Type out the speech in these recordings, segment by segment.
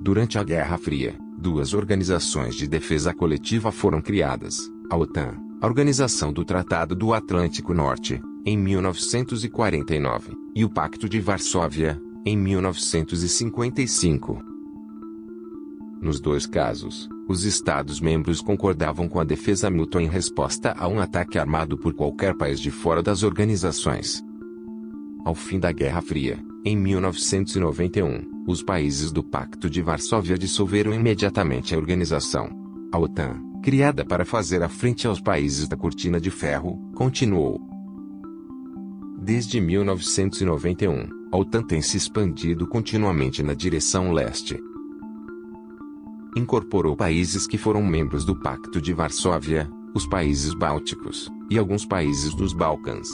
Durante a Guerra Fria, duas organizações de defesa coletiva foram criadas: a OTAN, a Organização do Tratado do Atlântico Norte, em 1949, e o Pacto de Varsóvia, em 1955. Nos dois casos, os Estados-membros concordavam com a defesa mútua em resposta a um ataque armado por qualquer país de fora das organizações. Ao fim da Guerra Fria, em 1991, os países do Pacto de Varsóvia dissolveram imediatamente a organização. A OTAN, criada para fazer a frente aos países da Cortina de Ferro, continuou. Desde 1991, a OTAN tem se expandido continuamente na direção leste. Incorporou países que foram membros do Pacto de Varsóvia, os países bálticos, e alguns países dos Balcãs.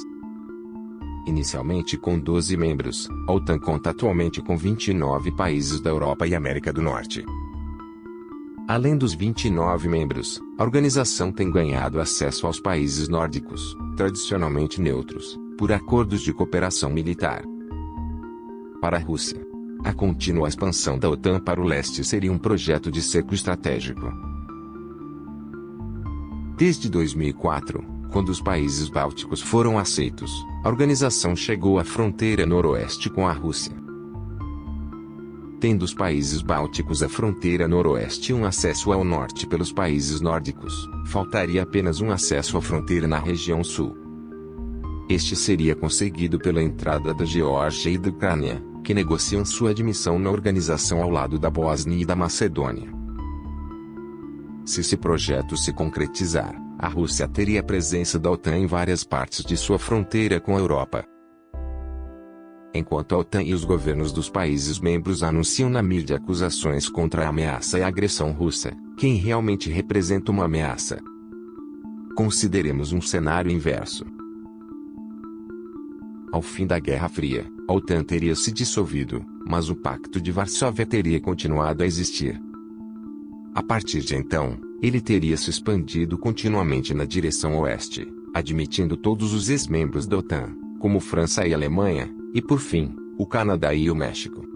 Inicialmente com 12 membros, a OTAN conta atualmente com 29 países da Europa e América do Norte. Além dos 29 membros, a organização tem ganhado acesso aos países nórdicos, tradicionalmente neutros, por acordos de cooperação militar. Para a Rússia, a contínua expansão da OTAN para o leste seria um projeto de cerco estratégico. Desde 2004, quando os países bálticos foram aceitos, a organização chegou à fronteira noroeste com a Rússia. Tendo os países bálticos a fronteira noroeste e um acesso ao norte pelos países nórdicos, faltaria apenas um acesso à fronteira na região sul. Este seria conseguido pela entrada da Geórgia e da Ucrânia, que negociam sua admissão na organização ao lado da Bósnia e da Macedônia. Se esse projeto se concretizar, a Rússia teria a presença da OTAN em várias partes de sua fronteira com a Europa. Enquanto a OTAN e os governos dos países membros anunciam na mídia acusações contra a ameaça e a agressão russa, quem realmente representa uma ameaça? Consideremos um cenário inverso. Ao fim da Guerra Fria, a OTAN teria se dissolvido, mas o Pacto de Varsóvia teria continuado a existir. A partir de então, ele teria se expandido continuamente na direção oeste, admitindo todos os ex-membros da OTAN, como França e Alemanha, e por fim, o Canadá e o México.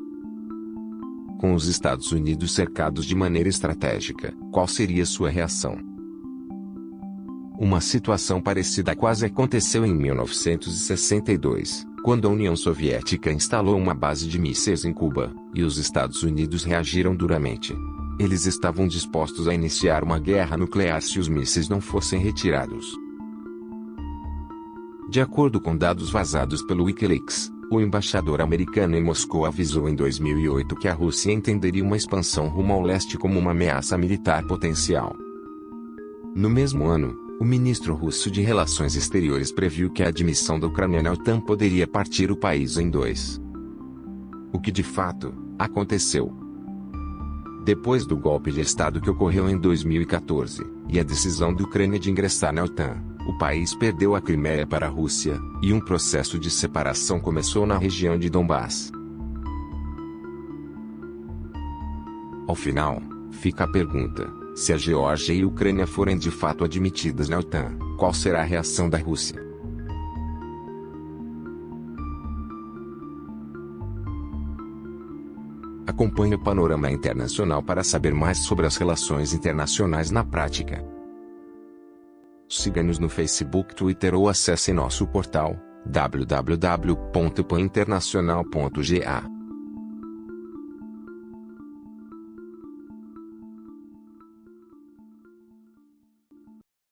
Com os Estados Unidos cercados de maneira estratégica, qual seria sua reação? Uma situação parecida quase aconteceu em 1962, quando a União Soviética instalou uma base de mísseis em Cuba, e os Estados Unidos reagiram duramente. Eles estavam dispostos a iniciar uma guerra nuclear se os mísseis não fossem retirados. De acordo com dados vazados pelo Wikileaks, o embaixador americano em Moscou avisou em 2008 que a Rússia entenderia uma expansão rumo ao leste como uma ameaça militar potencial. No mesmo ano, o ministro russo de Relações Exteriores previu que a admissão da Ucrânia na OTAN poderia partir o país em dois. O que de fato aconteceu. Depois do golpe de Estado que ocorreu em 2014, e a decisão da Ucrânia de ingressar na OTAN, o país perdeu a Crimeia para a Rússia, e um processo de separação começou na região de Donbass. Ao final, fica a pergunta: se a Geórgia e a Ucrânia forem de fato admitidas na OTAN, qual será a reação da Rússia? Acompanhe o Panorama Internacional para saber mais sobre as relações internacionais na prática. Siga-nos no Facebook, Twitter ou acesse nosso portal www.paninternacional.ga.